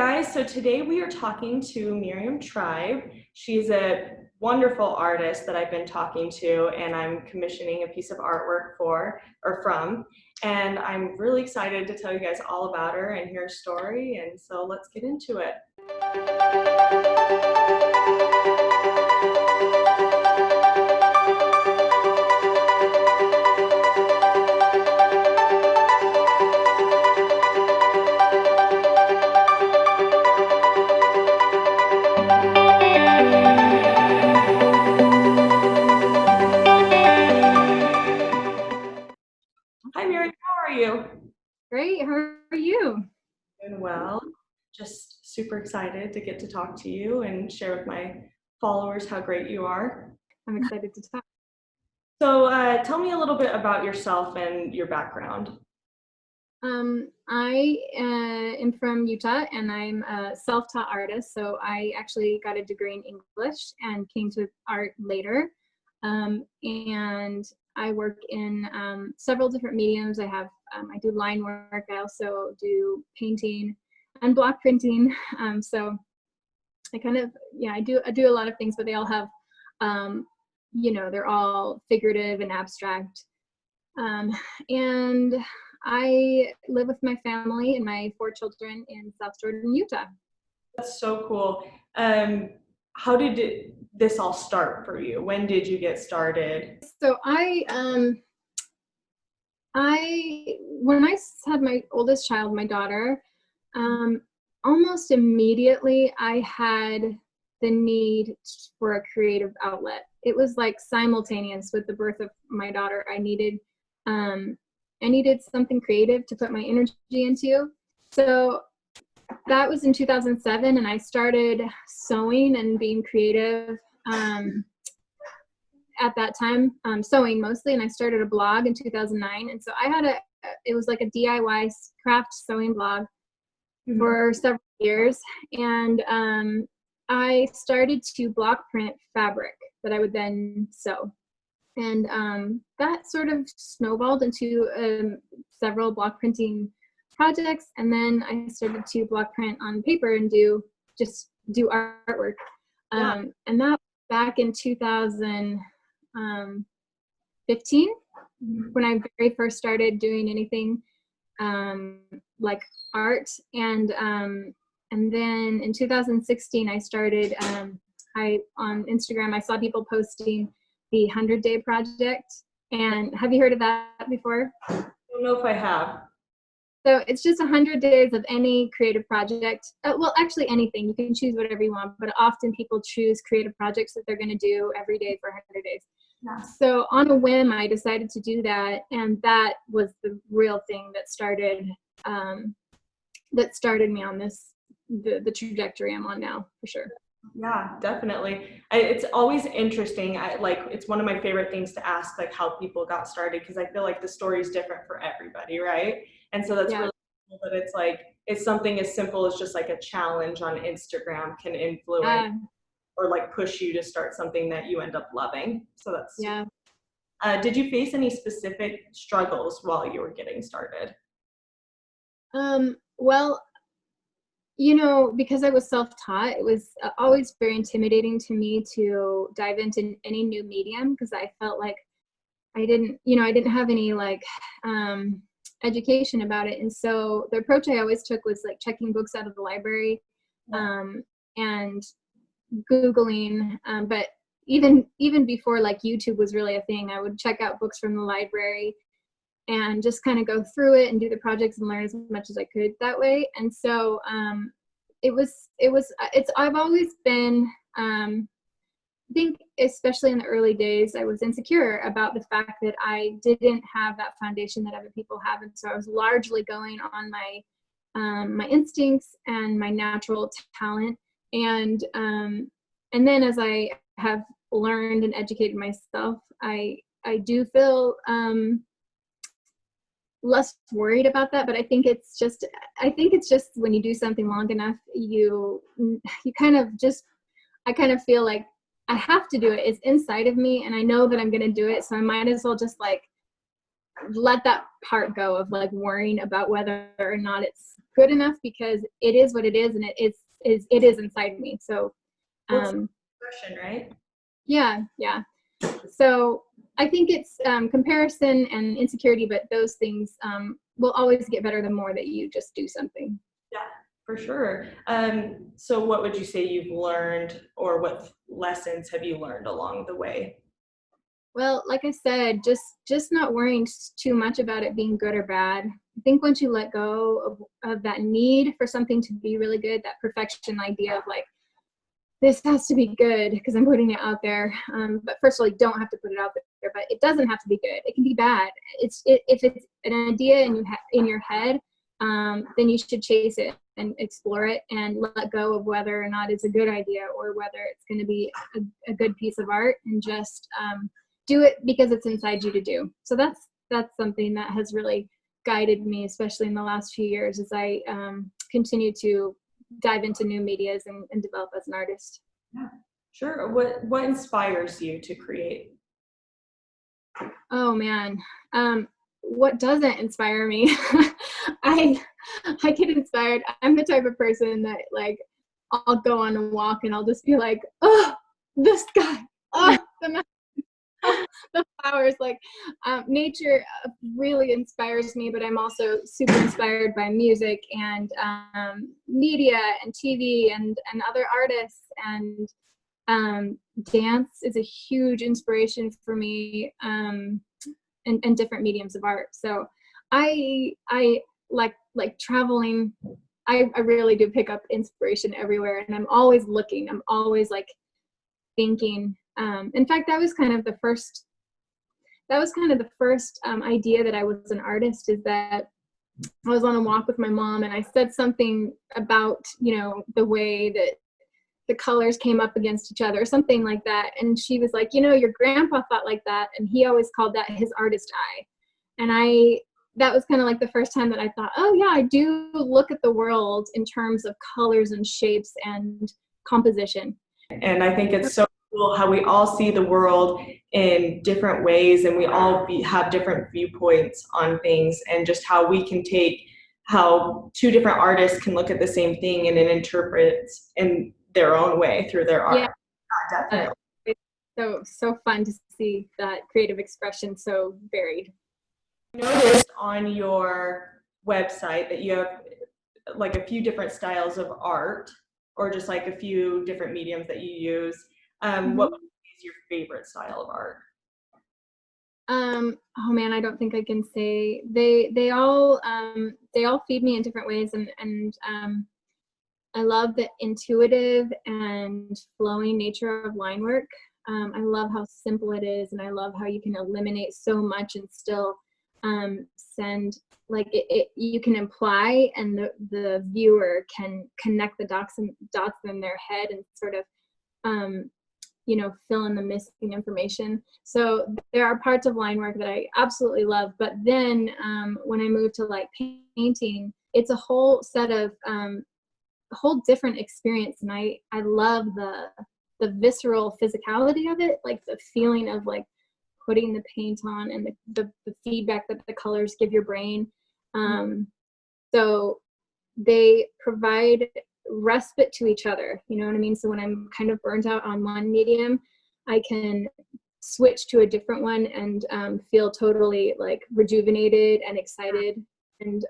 guys, so today we are talking to Miriam Tribe. She's a wonderful artist that I've been talking to and I'm commissioning a piece of artwork from. And I'm really excited to tell you guys all about her and hear her story. And so let's get into it. Hi Miriam, how are you? Great, how are you? Doing well. Just super excited to get to talk to you and share with my followers how great you are. I'm excited to talk. So tell me a little bit about yourself and your background. I am from Utah and I'm a self-taught artist. So I actually got a degree in English and came to art later. And I work in several different mediums. I do line work. I also do painting and block printing. So I I do a lot of things, but they all have, they're all figurative and abstract. And I live with my family and my 4 children in South Jordan, Utah. That's so cool. How did this all start for you? When did you get started? So when I had my oldest child, my daughter, almost immediately I had the need for a creative outlet. It was like simultaneous with the birth of my daughter. I needed something creative to put my energy into. So that was in 2007, and I started sewing and being creative at that time, sewing mostly, and I started a blog in 2009. And so it was like a DIY craft sewing blog for several years. And I started to block print fabric that I would then sew. And that sort of snowballed into several block printing projects. And then I started to block print on paper and do artwork. And that was back in 2015, when I very first started doing anything like art. And then in 2016, I started, on Instagram, I saw people posting the 100-day project. And have you heard of that before? I don't know if I have. So it's just 100 days of any creative project. Well, actually anything. You can choose whatever you want, but often people choose creative projects that they're going to do every day for 100 days. Yeah. So on a whim, I decided to do that, and that was the real thing that started me on the trajectory I'm on now, for sure. Yeah, definitely. It's always interesting. It's one of my favorite things to ask, like how people got started, because I feel like the story is different for everybody, right? And so that's really cool that it's something as simple as just like a challenge on Instagram can influence or like push you to start something that you end up loving. So that's did you face any specific struggles while you were getting started? Well, because I was self-taught, it was always very intimidating to me to dive into any new medium, because I felt like I didn't have any education about it. And so the approach I always took was like checking books out of the library and Googling. But even before like YouTube was really a thing, I would check out books from the library and just kind of go through it and do the projects and learn as much as I could that way. And so I've always been, I think especially in the early days, I was insecure about the fact that I didn't have that foundation that other people have. And so I was largely going on my instincts and my natural talent. And then as I have learned and educated myself, I do feel less worried about that. But I think it's just when you do something long enough, I kind of feel like I have to do it. It's inside of me, and I know that I'm going to do it. So I might as well just like let that part go of like worrying about whether or not it's good enough, because it is what it is, and it is inside me. So What's the question, right? yeah. So I think it's comparison and insecurity, but those things will always get better the more that you just do something. Yeah, for sure. So what would you say you've learned, or what lessons have you learned along the way? Well, like I said, just not worrying too much about it being good or bad. I think once you let go of that need for something to be really good, that perfection idea of like, this has to be good because I'm putting it out there. But first of all, you don't have to put it out there, but it doesn't have to be good. It can be bad. If it's an idea in your head, then you should chase it and explore it and let go of whether or not it's a good idea or whether it's going to be a good piece of art, and just do it because it's inside you to do. So that's something that has really guided me, especially in the last few years, as I continue to dive into new medias and develop as an artist. Yeah, sure. What inspires you to create? Oh man, what doesn't inspire me? I I get inspired. I'm the type of person that like I'll go on a walk and I'll just be like, oh, the sky, oh, the flowers, like nature really inspires me, but I'm also super inspired by music and media and TV and other artists, and dance is a huge inspiration for me, and different mediums of art. So I like traveling. I really do pick up inspiration everywhere, and I'm always looking. I'm always like thinking. In fact, that was kind of the first idea that I was an artist, is that I was on a walk with my mom and I said something about, the way that the colors came up against each other, something like that. And she was like, your grandpa thought like that, and he always called that his artist eye. And that was kind of like the first time that I thought, oh yeah, I do look at the world in terms of colors and shapes and composition. And I think it's so cool how we all see the world in different ways, and we all have different viewpoints on things, and just how we can take how two different artists can look at the same thing and it interprets in their own way through their art. Yeah, Definitely. It's so fun to see that creative expression so varied. I noticed on your website that you have like a few different styles of art, or just like a few different mediums that you use. What is your favorite style of art? Oh man, I don't think I can say. They all feed me in different ways, and I love the intuitive and flowing nature of line work. I love how simple it is, and I love how you can eliminate so much and still send, like you can imply, and the viewer can connect the dots in their head and sort of fill in the missing information. So there are parts of line work that I absolutely love, but then when I move to like painting, it's a whole set of a whole different experience, and I love the visceral physicality of it, like the feeling of like putting the paint on, and the feedback that the colors give your brain. So they provide respite to each other, you know what I mean? So when I'm kind of burnt out on one medium, I can switch to a different one and feel totally like rejuvenated and excited. And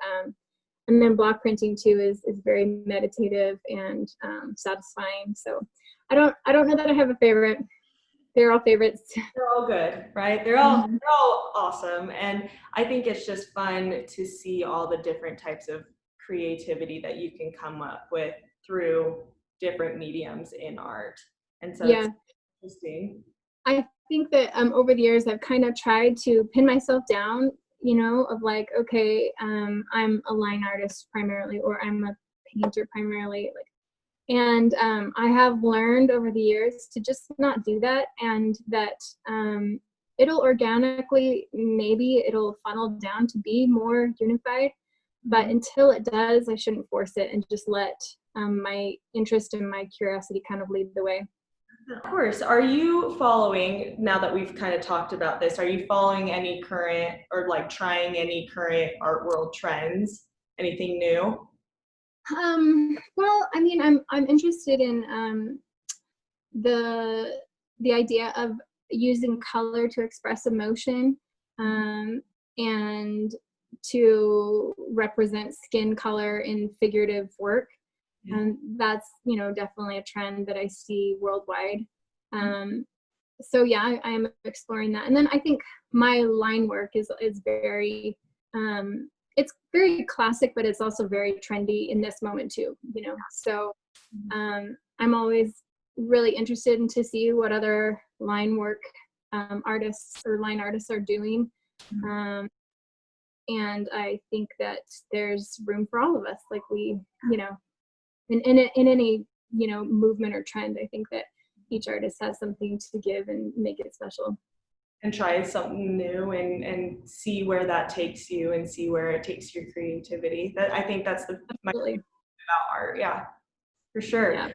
then block printing too is very meditative and satisfying. So I don't know that I have a favorite. They're all favorites. They're all good, right? They're all awesome. And I think it's just fun to see all the different types of creativity that you can come up with through different mediums in art. And so it's interesting. I think that over the years I've kind of tried to pin myself down, of like, okay, I'm a line artist primarily, or I'm a painter primarily, like. And I have learned over the years to just not do that, and that it'll organically, maybe it'll funnel down to be more unified. But until it does, I shouldn't force it, and just let my interest and my curiosity kind of lead the way. Of course. Are you following, now that we've kind of talked about this, are you following any current or like trying any current art world trends? Anything new? Well, I mean, I'm interested in the idea of using color to express emotion, and to represent skin color in figurative work. Yeah. And that's, definitely a trend that I see worldwide. So yeah, I'm exploring that. And then I think my line work is very, it's very classic, but it's also very trendy in this moment too, So I'm always really interested in to see what other line work artists or line artists are doing. Um, and I think that there's room for all of us. Like in any, movement or trend, I think that each artist has something to give and make it special. And try something new and see where that takes you and see where it takes your creativity. That I think that's my Absolutely. favorite about art. Yeah, for sure. Yeah.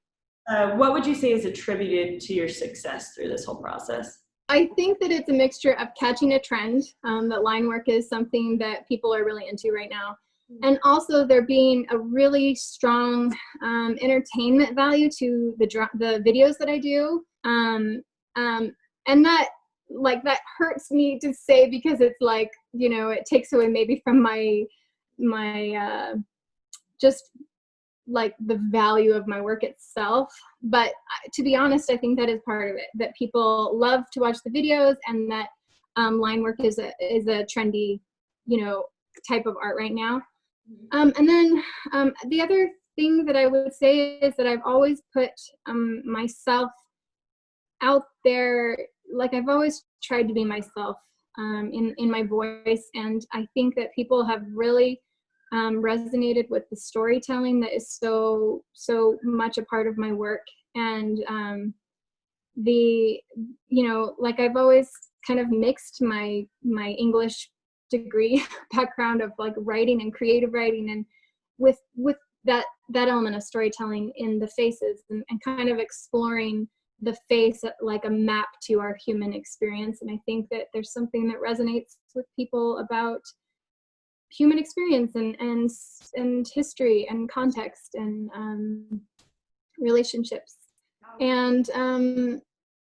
What would you say is attributed to your success through this whole process? I think that it's a mixture of catching a trend, that line work is something that people are really into right now. And also there being a really strong entertainment value to the videos that I do. And that, like, that hurts me to say, because it's like, it takes away maybe from my just like the value of my work itself. But to be honest, I think that is part of it, that people love to watch the videos, and that line work is a trendy, type of art right now. And then the other thing that I would say is that I've always put myself out there. Like, I've always tried to be myself in my voice, and I think that people have really resonated with the storytelling that is so much a part of my work. And the like, I've always kind of mixed my English degree background of like writing and creative writing, and with that element of storytelling in the faces, and kind of exploring the face like a map to our human experience. And I think that there's something that resonates with people about human experience, and history and context, and relationships, and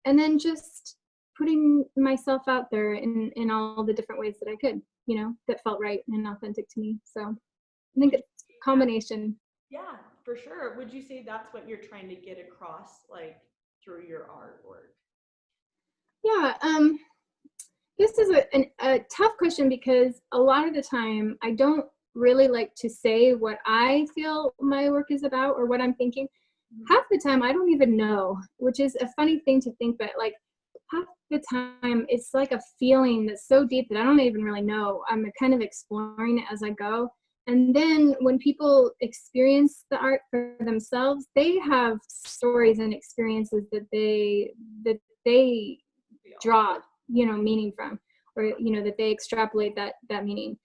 then just putting myself out there in all the different ways that I could, that felt right and authentic to me. So I think it's a combination. Yeah, for sure. Would you say that's what you're trying to get across, like through your artwork? Yeah. This is a tough question, because a lot of the time I don't really like to say what I feel my work is about or what I'm thinking. Half the time I don't even know, which is a funny thing to think, but like half the time it's like a feeling that's so deep that I don't even really know. I'm kind of exploring it as I go. And then when people experience the art for themselves, they have stories and experiences that they draw, meaning from, or that they extrapolate that meaning.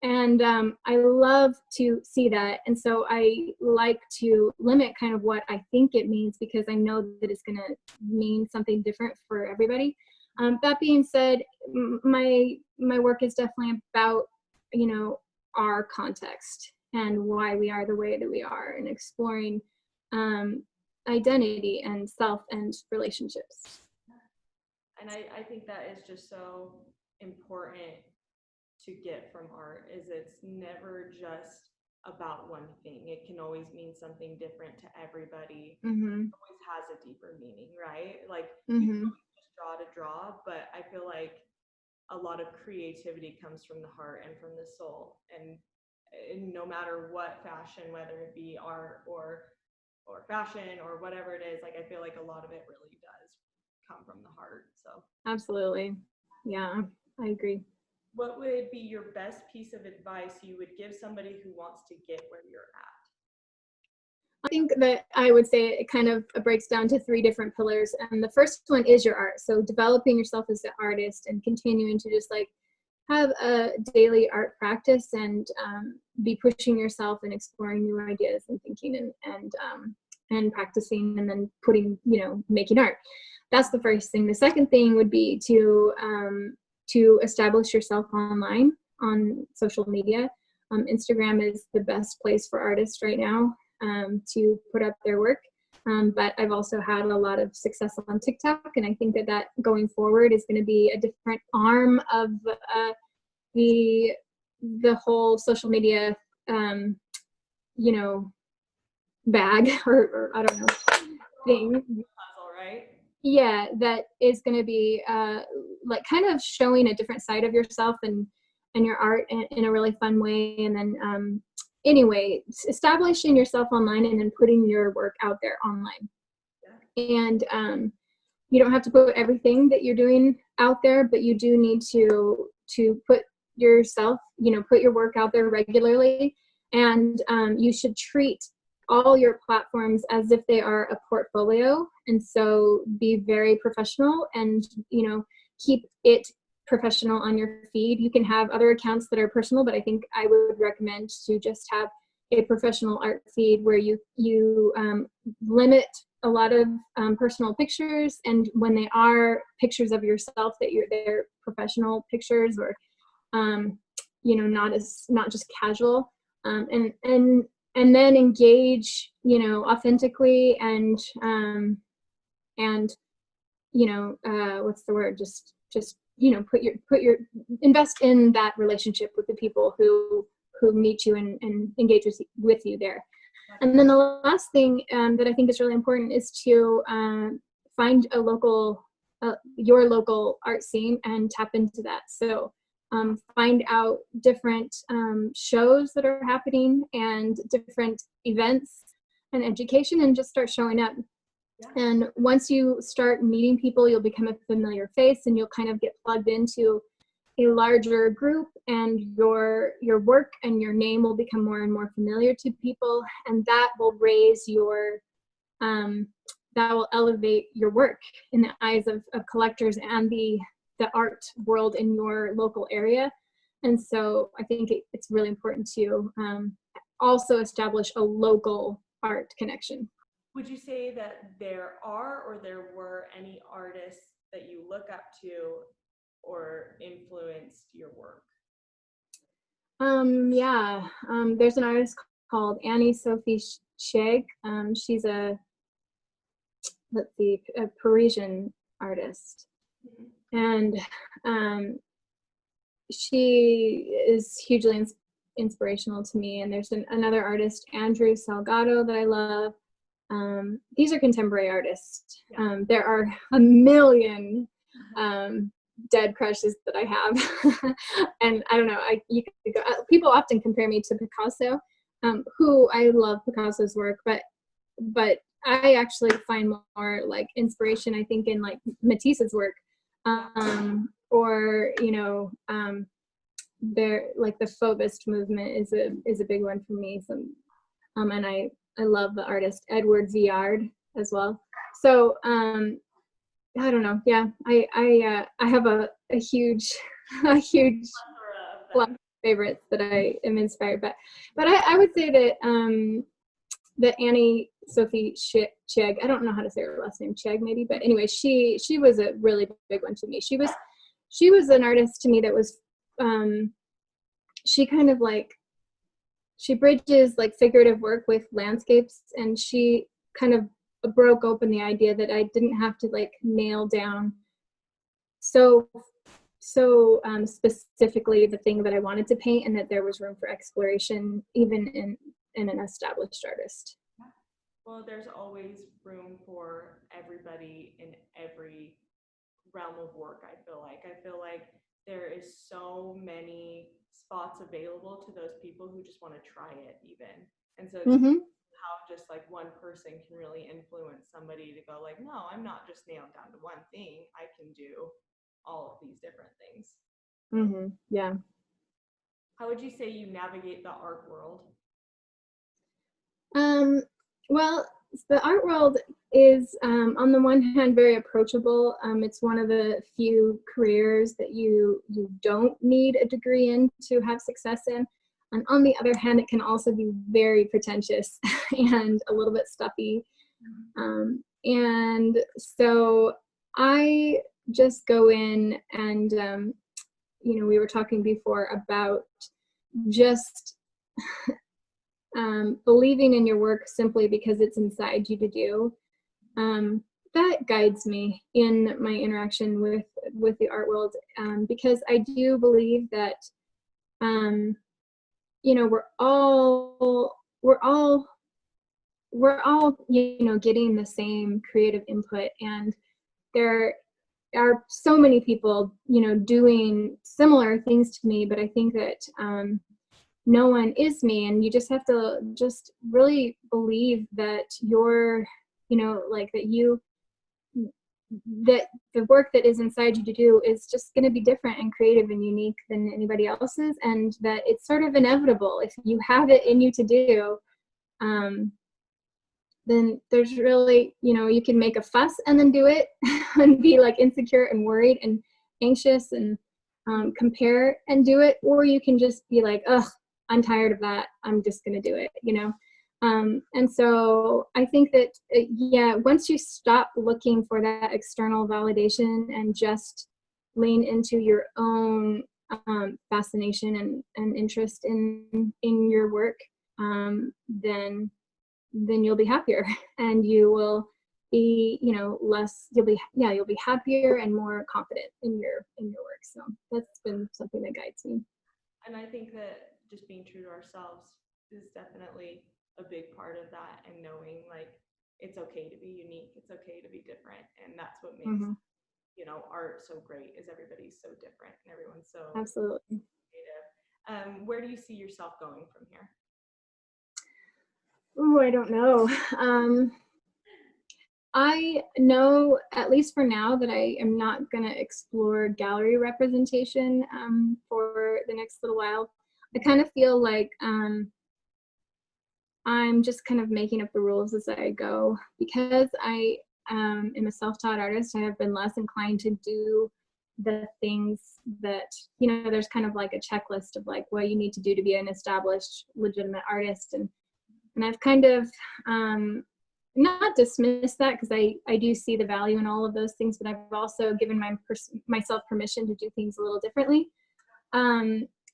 And I love to see that. And so I like to limit kind of what I think it means, because I know that it's going to mean something different for everybody. That being said, my work is definitely about, our context and why we are the way that we are, and exploring identity and self and relationships. And I think that is just so important to get from art, is it's never just about one thing. It can always mean something different to everybody. Mm-hmm. It always has a deeper meaning, right? Like you Mm-hmm. can just draw to draw, but I feel like a lot of creativity comes from the heart and from the soul. And no matter what fashion, whether it be art or fashion or whatever it is, like I feel like a lot of it really does come from the heart. So Absolutely. Yeah, I agree. what would be your best piece of advice you would give somebody who wants to get where you're at? I think that I would say it kind of breaks down to three different pillars. And the first one is your art. So developing yourself as an artist, and continuing to just like have a daily art practice, and be pushing yourself and exploring new ideas and thinking, and practicing and then putting, making art. That's the first thing. The second thing would be to establish yourself online on social media. Instagram is the best place for artists right now to put up their work. But I've also had a lot of success on TikTok, and I think that going forward is going to be a different arm of the whole social media, bag or I don't know, thing. Puzzle, right? Yeah, that is going to be like kind of showing a different side of yourself and your art in a really fun way. And then anyway, establishing yourself online and then putting your work out there online. Yeah. And you don't have to put everything that you're doing out there, but you do need to put yourself, put your work out there regularly. And you should treat all your platforms as if they are a portfolio. And so be very professional and, keep it professional on your feed. You can have other accounts that are personal, but I think I would recommend to just have a professional art feed where you limit a lot of personal pictures. And when they are pictures of yourself, they're professional pictures or, not just casual. And then engage, authentically and what's the word? Just invest in that relationship with the people who meet you and engage with you there. And then the last thing that I think is really important is to find your local art scene and tap into that. So find out different shows that are happening and different events and education, and just start showing up. Yeah. And once you start meeting people, you'll become a familiar face and you'll kind of get plugged into a larger group, and your work and your name will become more and more familiar to people, and that will raise that will elevate your work in the eyes of collectors and the art world in your local area. And so I think it's really important to also establish a local art connection. Would you say that there are or there were any artists that you look up to or influenced your work? Yeah, there's an artist called Annie Sophie Chegg. She's a Parisian artist. Mm-hmm. And she is hugely inspirational to me. And there's another artist, Andrew Salgado, that I love. These are contemporary artists. Yeah. There are a million dead crushes that I have. And I don't know, people often compare me to Picasso, who I love Picasso's work, but I actually find more like inspiration, I think, in like Matisse's work, or they're like the Fauvist movement is a big one for me. And I love the artist Edward Viard as well. So I don't know. Yeah, I have a huge lot of favorites that I am inspired by. But I would say that Annie Sophie Chegg, I don't know how to say her last name, Chegg maybe, but anyway, she was a really big one to me. She was an artist to me that was she kind of like, she bridges like figurative work with landscapes, and she kind of broke open the idea that I didn't have to like nail down so specifically the thing that I wanted to paint, and that there was room for exploration even in an established artist. Well, there's always room for everybody in every realm of work. I feel like there is so many spots available to those people who just want to try it even. And so it's how just like one person can really influence somebody to go like, no, I'm not just nailed down to one thing. I can do all of these different things. Yeah. How would you say you navigate the art world? Well, the art world is, on the one hand, very approachable. It's one of the few careers that you don't need a degree in to have success in. And on the other hand, it can also be very pretentious and a little bit stuffy. And so I just go in and, we were talking before about just believing in your work simply because it's inside you to do. That guides me in my interaction with the art world, because I do believe that we're all getting the same creative input, and there are so many people doing similar things to me, but I think that no one is me, and you just have to just really believe that you're like that the work that is inside you to do is just going to be different and creative and unique than anybody else's, and that it's sort of inevitable. If you have it in you to do, then there's really, you can make a fuss and then do it and be like insecure and worried and anxious and compare and do it, or you can just be like, ugh, I'm tired of that, I'm just going to do it, and so I think that, once you stop looking for that external validation and just lean into your own fascination and interest in your work, then you'll be happier, and you will be, you'll be happier and more confident in your work. So that's been something that guides me. And I think that just being true to ourselves is definitely a big part of that, and knowing like it's okay to be unique, it's okay to be different, and that's what makes art so great, is everybody's so different and everyone's so absolutely creative. Where do you see yourself going from here? Oh, I don't know. I know, at least for now, that I am not going to explore gallery representation for the next little while. I kind of feel like I'm just kind of making up the rules as I go, because I am a self-taught artist. I have been less inclined to do the things that, there's kind of like a checklist of like what you need to do to be an established, legitimate artist. And I've kind of not dismissed that, because I do see the value in all of those things, but I've also given myself permission to do things a little differently.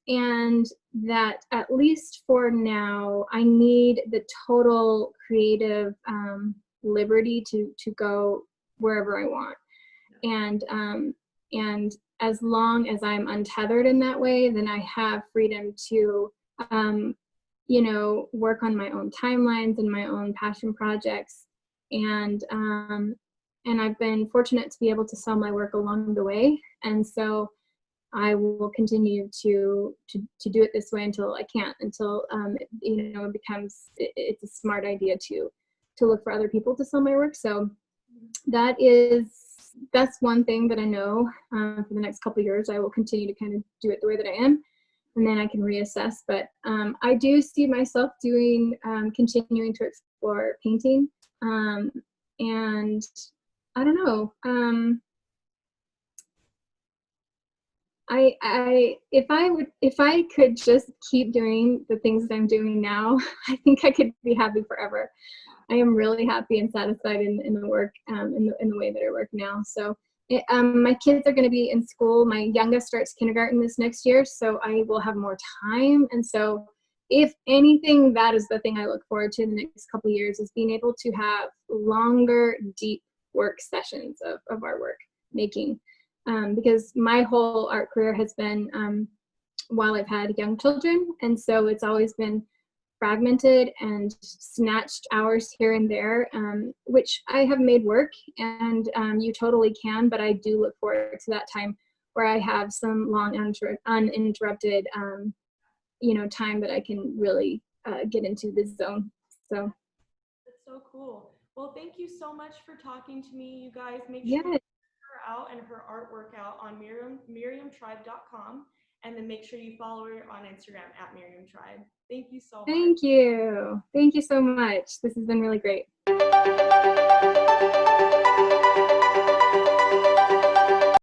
And that, at least for now, I need the total creative liberty to go wherever I want. And as long as I'm untethered in that way, then I have freedom to work on my own timelines and my own passion projects. And I've been fortunate to be able to sell my work along the way. And so I will continue to do it this way until I can't, until it becomes, it's a smart idea to look for other people to sell my work. So that's one thing that I know, for the next couple of years I will continue to kind of do it the way that I am, and then I can reassess. But I do see myself continuing to explore painting, and I don't know. If I could just keep doing the things that I'm doing now, I think I could be happy forever. I am really happy and satisfied in the work, in the way that I work now. So my kids are going to be in school. My youngest starts kindergarten this next year, so I will have more time. And so if anything, that is the thing I look forward to in the next couple of years, is being able to have longer, deep work sessions of artwork making. Because my whole art career has been while I've had young children, and so it's always been fragmented and snatched hours here and there, which I have made work, and you totally can, but I do look forward to that time where I have some long uninterrupted time that I can really get into this zone. So that's so cool. Well, thank you so much for talking to me, you guys. Make sure yeah, you check her out and her artwork out on miriamtribe.com, and then make sure you follow her on Instagram at Miriam Tribe. Thank you so much. thank you so much. This has been really great.